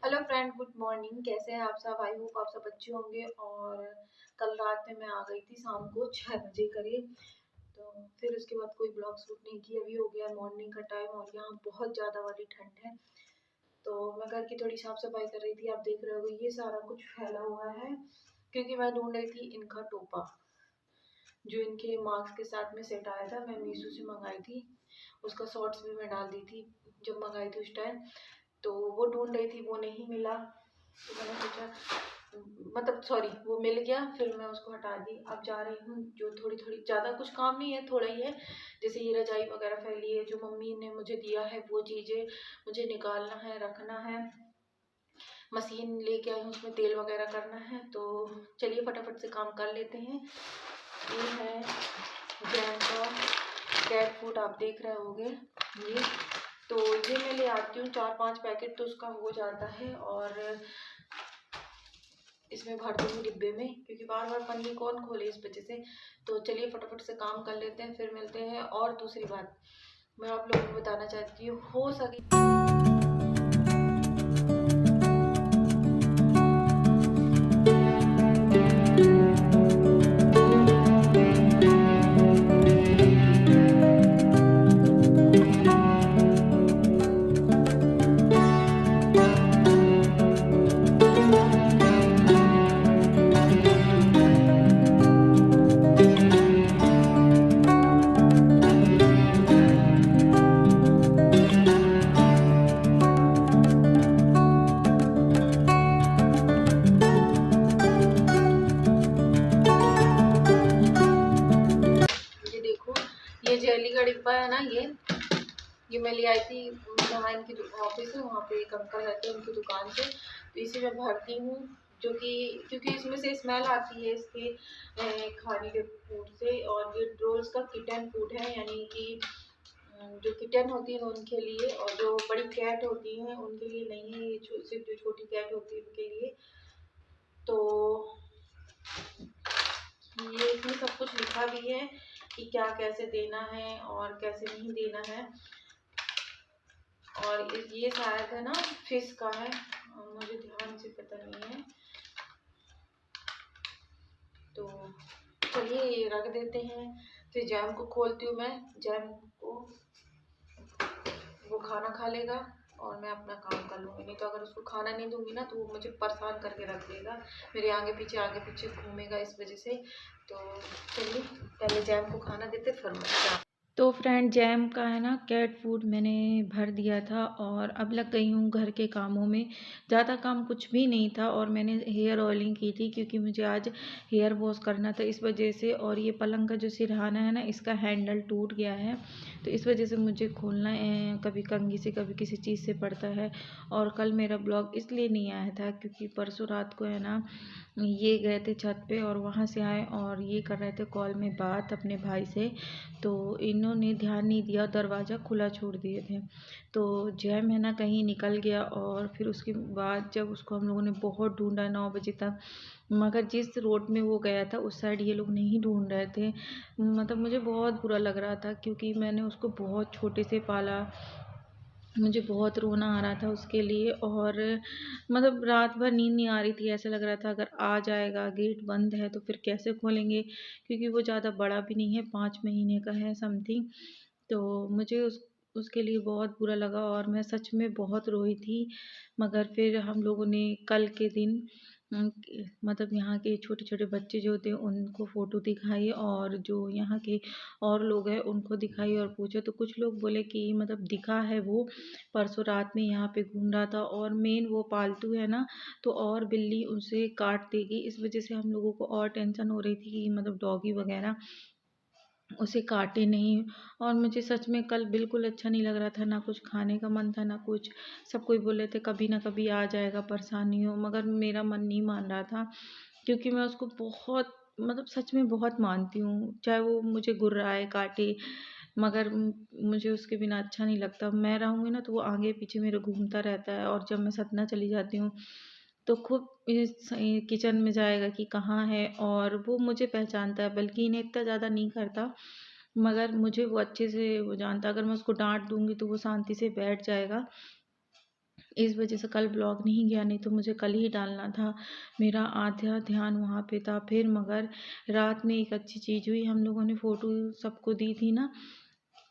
Hello friend, good morning. कैसे हैं आप सब? आई होप आप सब अच्छे होंगे। और कल रात में मैं आ गई थी शाम को 6 बजे करीब। तो फिर उसके बाद कोई ब्लॉग शूट नहीं की। अभी हो गया मॉर्निंग का टाइम और यहाँ बहुत ज़्यादा वाली ठंड है। तो मैं घर की थोड़ी साफ सफाई कर रही थी। आप देख रहे हो ये सारा कुछ फैला हुआ है क्योंकि मैं ढूंढ रही थी इनका टोपा जो इनके मार्क्स के साथ में सेट आया था। मैं मीशो से मंगाई थी, उसका शॉर्ट्स भी मैं डाल दी थी जब मंगाई थी उस टाइम। तो वो ढूंढ रही थी, वो नहीं मिला। तो मैंने सोचा, मतलब सॉरी, वो मिल गया। फिर मैं उसको हटा दी। अब जा रही हूँ, जो थोड़ी थोड़ी, ज़्यादा कुछ काम नहीं है, थोड़ा ही है। जैसे ये रजाई वगैरह फैली है जो मम्मी ने मुझे दिया है, वो चीज़ें मुझे निकालना है, रखना है। मशीन लेके आई हूँ, उसमें तेल वगैरह करना है। तो चलिए फटाफट से काम कर लेते हैं। ये है जैम का कैट फूड, आप देख रहे होंगे ये। तो ये मैं ले आती हूँ 4-5 पैकेट, तो उसका हो जाता है। और इसमें भर दूँगी डिब्बे में, क्योंकि बार बार पन्नी कौन खोले इस वजह से। तो चलिए फटाफट से काम कर लेते हैं, फिर मिलते हैं। और दूसरी बात मैं आप लोगों को बताना चाहती हूँ, हो सके ये देखो, ये जेली का डिब्बा है ना, ये मैं ले आई थी जहाँ इनकी ऑफिस है, वहाँ पे एक अंकल रहते हैं उनकी दुकान से। तो इसे मैं भरती हूँ, जो कि क्योंकि इसमें से स्मेल आती है इसके खाने के फूड से। और ये रोल्स का किटन फूड है, यानी कि जो किटन होती है उनके लिए, और जो बड़ी कैट होती हैं उनके लिए नहीं है। ये सिर्फ जो छोटी कैट होती है उनके लिए। तो ये इसमें सब कुछ लिखा भी है कि क्या कैसे देना है और कैसे नहीं देना है। और ये शायद है ना फिश का है, मुझे ध्यान से पता नहीं है। तो चलिए ये रख देते हैं। फिर जैम को खोलती हूँ मैं। जैम को वो खाना खा लेगा और मैं अपना काम कर लूँगी। नहीं तो अगर उसको खाना नहीं दूंगी ना, तो वो मुझे परेशान करके रख देगा, मेरे आगे पीछे घूमेगा इस वजह से। तो चलिए पहले जैम को खाना देते, फिर मैं। तो फ्रेंड, जैम का है ना कैट फूड मैंने भर दिया था और अब लग गई हूँ घर के कामों में। ज़्यादा काम कुछ भी नहीं था और मैंने हेयर ऑयलिंग की थी क्योंकि मुझे आज हेयर वॉश करना था इस वजह से। और ये पलंग का जो सिरहाना है ना, इसका हैंडल टूट गया है, तो इस वजह से मुझे खोलना कभी कंघी से कभी किसी चीज़ से पड़ता है। और कल मेरा ब्लॉग इसलिए नहीं आया था क्योंकि परसों रात को है ना, ये गए थे छत पे और वहाँ से आए और ये कर रहे थे कॉल में बात अपने भाई से। तो इन्होंने ध्यान नहीं दिया, दरवाज़ा खुला छोड़ दिए थे। तो जैम है ना कहीं निकल गया। और फिर उसके बाद जब उसको हम लोगों ने बहुत ढूंढा 9 बजे तक, मगर जिस रोड में वो गया था उस साइड ये लोग नहीं ढूंढ रहे थे। मतलब मुझे बहुत बुरा लग रहा था क्योंकि मैंने उसको बहुत छोटे से पाला, मुझे बहुत रोना आ रहा था उसके लिए। और मतलब रात भर नींद नहीं आ रही थी। ऐसा लग रहा था अगर आ जाएगा, गेट बंद है तो फिर कैसे खोलेंगे, क्योंकि वो ज़्यादा बड़ा भी नहीं है, 5 महीने का है समथिंग। तो मुझे उसके लिए बहुत बुरा लगा और मैं सच में बहुत रोई थी। मगर फिर हम लोगों ने कल के दिन मतलब यहाँ के छोटे-छोटे बच्चे जो थे उनको फ़ोटो दिखाई और जो यहाँ के और लोग हैं उनको दिखाई और पूछा, तो कुछ लोग बोले कि मतलब दिखा है वो परसों रात में यहाँ पे घूम रहा था। और मेन वो पालतू है ना, तो और बिल्ली उसे काट देगी, इस वजह से हम लोगों को और टेंशन हो रही थी कि मतलब डॉगी वगैरह उसे काटे नहीं। और मुझे सच में कल बिल्कुल अच्छा नहीं लग रहा था, ना कुछ खाने का मन था ना कुछ। सब कोई बोले थे कभी ना कभी आ जाएगा, परेशान नहीं हो, मगर मेरा मन नहीं मान रहा था क्योंकि मैं उसको बहुत, मतलब सच में बहुत मानती हूँ। चाहे वो मुझे गुर्राए काटे, मगर मुझे उसके बिना अच्छा नहीं लगता। मैं रहूँगी ना तो वो आगे पीछे मेरे घूमता रहता है और जब मैं सतना चली जाती हूँ तो खूब इस किचन में जाएगा कि कहाँ है। और वो मुझे पहचानता है, बल्कि इन्हें इतना ज़्यादा नहीं करता, मगर मुझे वो अच्छे से वो जानता है। अगर मैं उसको डांट दूंगी तो वो शांति से बैठ जाएगा। इस वजह से कल ब्लॉग नहीं गया, नहीं तो मुझे कल ही डालना था। मेरा आधा ध्यान वहाँ पे था। फिर मगर रात में एक अच्छी चीज़ हुई, हम लोगों ने फ़ोटो सबको दी थी ना,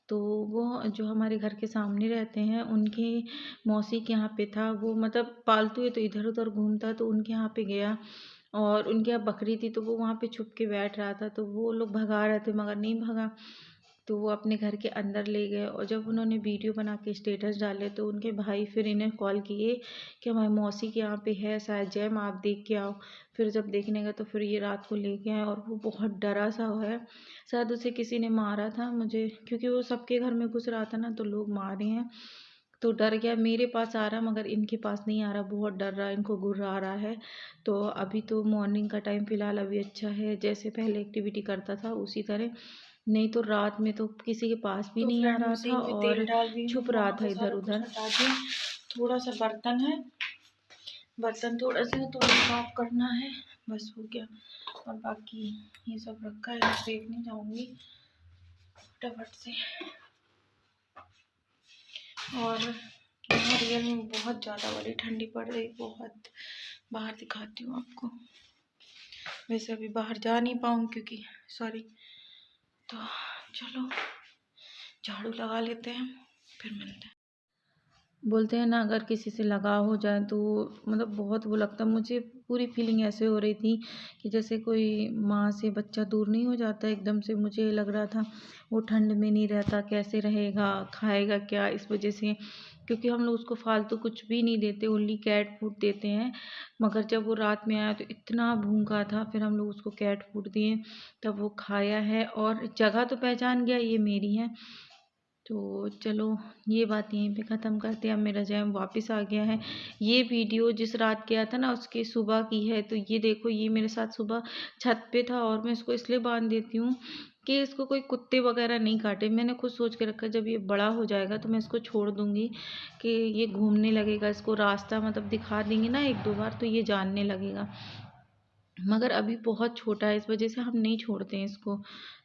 तो वो जो हमारे घर के सामने रहते हैं उनके मौसी के यहाँ पे था वो, मतलब पालतू है तो इधर उधर घूमता, तो उनके यहाँ पे गया और उनके यहाँ बकरी थी तो वो वहाँ पे छुप के बैठ रहा था, तो वो लोग भगा रहे थे मगर नहीं भगा, तो वो अपने घर के अंदर ले गए। और जब उन्होंने वीडियो बना के स्टेटस डाले तो उनके भाई फिर इन्हें कॉल किए कि हमारी मौसी के यहाँ पे है शायद जैम, आप देख के आओ। फिर जब देखने गए तो फिर ये रात को लेके आए और वो बहुत डरा सा है, शायद उसे किसी ने मारा था मुझे, क्योंकि वो सबके घर में घुस रहा था ना, तो लोग मारे हैं, तो डर गया। मेरे पास आ रहा मगर इनके पास नहीं आ रहा, बहुत डर रहा है, इनको गुर्रा आ रहा है। तो अभी तो मॉर्निंग का टाइम फ़िलहाल अभी अच्छा है, जैसे पहले एक्टिविटी करता था उसी तरह, नहीं तो रात में तो किसी के पास भी तो नहीं आ फ्रेंड रहा था मशीन में तेल और डाल दी हूँ, छुप रहा वहाँ था से इधर सारा कुछ उधर। हटा दी। थोड़ा सा बर्तन है, बर्तन थोड़ा सा तो साफ करना है, बस हो गया। और बाकी ये सब रखा है, मैं देखने जाऊँगी फटाफट से। और यहाँ रियल में बहुत ज़्यादा बड़ी ठंडी पड़ रही, बहुत। बाहर दिखाती हूँ आपको। वैसे अभी बाहर जा नहीं पाऊँ क्योंकि सॉरी, तो चलो झाड़ू लगा लेते हैं, फिर मिलते हैं। बोलते हैं ना अगर किसी से लगाव हो जाए तो मतलब बहुत वो लगता है, मुझे पूरी फीलिंग ऐसे हो रही थी कि जैसे कोई माँ से बच्चा दूर नहीं हो जाता एकदम से, मुझे लग रहा था वो ठंड में नहीं रहता, कैसे रहेगा, खाएगा क्या, इस वजह से, क्योंकि हम लोग उसको फालतू कुछ भी नहीं देते, ओनली कैट फूड देते हैं। मगर जब वो रात में आया तो इतना भूखा था, फिर हम लोग उसको कैट फूड दिए, तब वो खाया है और जगह तो पहचान गया ये मेरी है। तो चलो ये बात यहीं पे ख़त्म करते हैं। अब मेरा जैम वापस आ गया है। ये वीडियो जिस रात गया था ना उसके सुबह की है, तो ये देखो ये मेरे साथ सुबह छत पे था और मैं इसको इसलिए बांध देती हूँ कि इसको कोई कुत्ते वगैरह नहीं काटे। मैंने खुद सोच के रखा जब ये बड़ा हो जाएगा तो मैं इसको छोड़ दूँगी कि ये घूमने लगेगा, इसको रास्ता मतलब दिखा देंगे ना एक दो बार तो ये जानने लगेगा, मगर अभी बहुत छोटा है इस वजह से हम नहीं छोड़ते हैं इसको।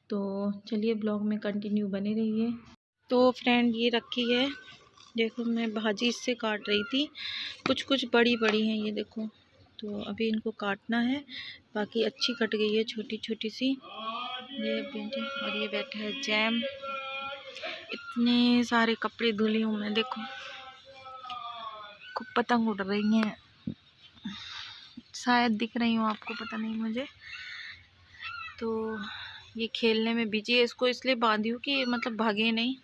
तो चलिए ब्लॉग में कंटिन्यू बने रहिए। तो फ्रेंड ये रखी है, देखो मैं भाजी इससे काट रही थी, कुछ कुछ बड़ी बड़ी हैं ये देखो, तो अभी इनको काटना है, बाकी अच्छी कट गई है छोटी छोटी सी। ये भिंडी और ये बैठा है जैम। इतने सारे कपड़े धुली हूँ मैं, देखो खूब पतंग उड़ रही हैं, शायद दिख रही हूँ आपको, पता नहीं मुझे। तो ये खेलने में बिजी है, इसको इसलिए बांधी हूँ कि मतलब भागे नहीं।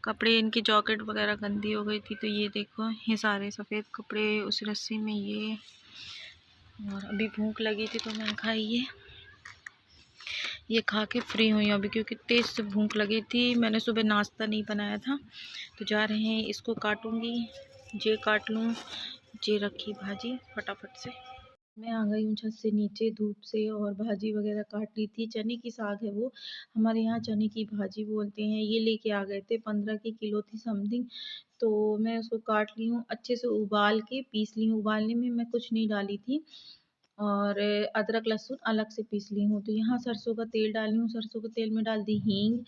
कपड़े इनकी जॉकेट वगैरह गंदी हो गई थी, तो ये देखो ये सारे सफ़ेद कपड़े उस रस्सी में ये। और अभी भूख लगी थी तो मैंने खाई ये खा के फ्री हुई अभी, क्योंकि तेज़ से भूख लगी थी। मैंने सुबह नाश्ता नहीं बनाया था, तो जा रहे हैं इसको काटूंगी, जे काट लूँ। जे रखी भाजी फटाफट से। मैं आ गई हूँ छत से नीचे धूप से और भाजी वगैरह काट ली थी। चने की साग है वो, हमारे यहाँ चने की भाजी बोलते हैं। ये लेके आ गए थे, 15 की किलो थी समथिंग, तो मैं उसको काट ली हूँ अच्छे से, उबाल के पीस ली हूँ। उबालने में मैं कुछ नहीं डाली थी और अदरक लहसुन अलग से पीस ली हूँ। तो यहाँ सरसों का तेल डाली हूँ, सरसों के तेल में डाल दी हींग,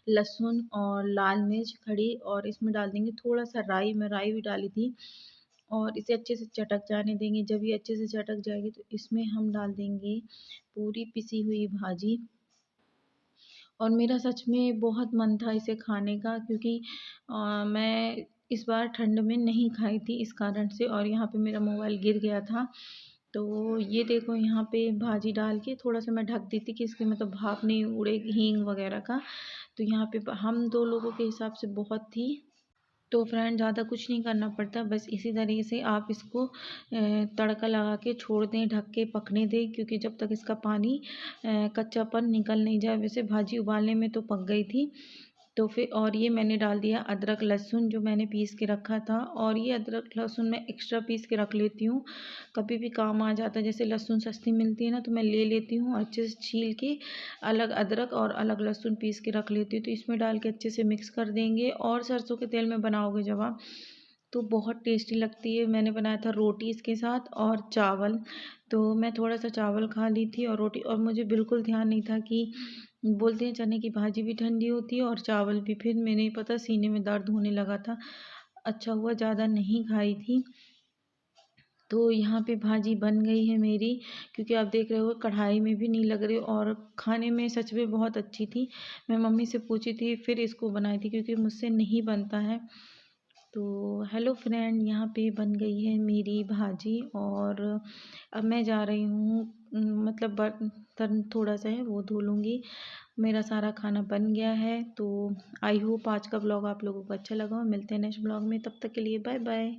लहसुन और लाल मिर्च खड़ी, और इसमें डाल देंगे थोड़ा सा राई, मैं राई भी डाली थी, और इसे अच्छे से चटक जाने देंगे। जब ये अच्छे से चटक जाएगी तो इसमें हम डाल देंगे पूरी पिसी हुई भाजी। और मेरा सच में बहुत मन था इसे खाने का, क्योंकि मैं इस बार ठंड में नहीं खाई थी इस कारण से, और यहाँ पे मेरा मोबाइल गिर गया था। तो ये देखो यहाँ पे भाजी डाल के थोड़ा सा मैं ढक दी थी कि इसकी मतलब भाप नहीं उड़े हींग वगैरह का। तो यहाँ पे हम 2 लोगों के हिसाब से बहुत थी। तो फ्रेंड ज़्यादा कुछ नहीं करना पड़ता, बस इसी तरीके से आप इसको तड़का लगा के छोड़ दें, ढक के पकने दें, क्योंकि जब तक इसका पानी कच्चापन निकल नहीं जाए। वैसे भाजी उबालने में तो पक गई थी। तो फिर और ये मैंने डाल दिया अदरक लहसुन जो मैंने पीस के रखा था, और ये अदरक लहसुन मैं एक्स्ट्रा पीस के रख लेती हूँ, कभी भी काम आ जाता है। जैसे लहसुन सस्ती मिलती है ना, तो मैं ले लेती हूँ और अच्छे से छील के अलग अदरक और अलग लहसुन पीस के रख लेती हूँ। तो इसमें डाल के अच्छे से मिक्स कर देंगे, और सरसों के तेल में बनाओगे जब आप, तो बहुत टेस्टी लगती है। मैंने बनाया था रोटी इसके साथ और चावल, तो मैं थोड़ा सा चावल खा ली थी और रोटी, और मुझे बिल्कुल ध्यान नहीं था कि बोलते हैं चने की भाजी भी ठंडी होती है और चावल भी, फिर मैंने नहीं पता सीने में दर्द होने लगा था। अच्छा हुआ ज़्यादा नहीं खाई थी। तो यहाँ पे भाजी बन गई है मेरी, क्योंकि आप देख रहे हो कढ़ाई में भी नहीं लग रही और खाने में सच में बहुत अच्छी थी। मैं मम्मी से पूछी थी फिर इसको बनाई थी, क्योंकि मुझसे नहीं बनता है। तो हेलो फ्रेंड, यहाँ पे बन गई है मेरी भाजी और अब मैं जा रही हूँ, मतलब बर्तन थोड़ा सा है वो धो लूँगी। मेरा सारा खाना बन गया है। तो आई होप आज का ब्लॉग आप लोगों को अच्छा लगा हो। मिलते हैं नेक्स्ट ब्लॉग में, तब तक के लिए बाय बाय।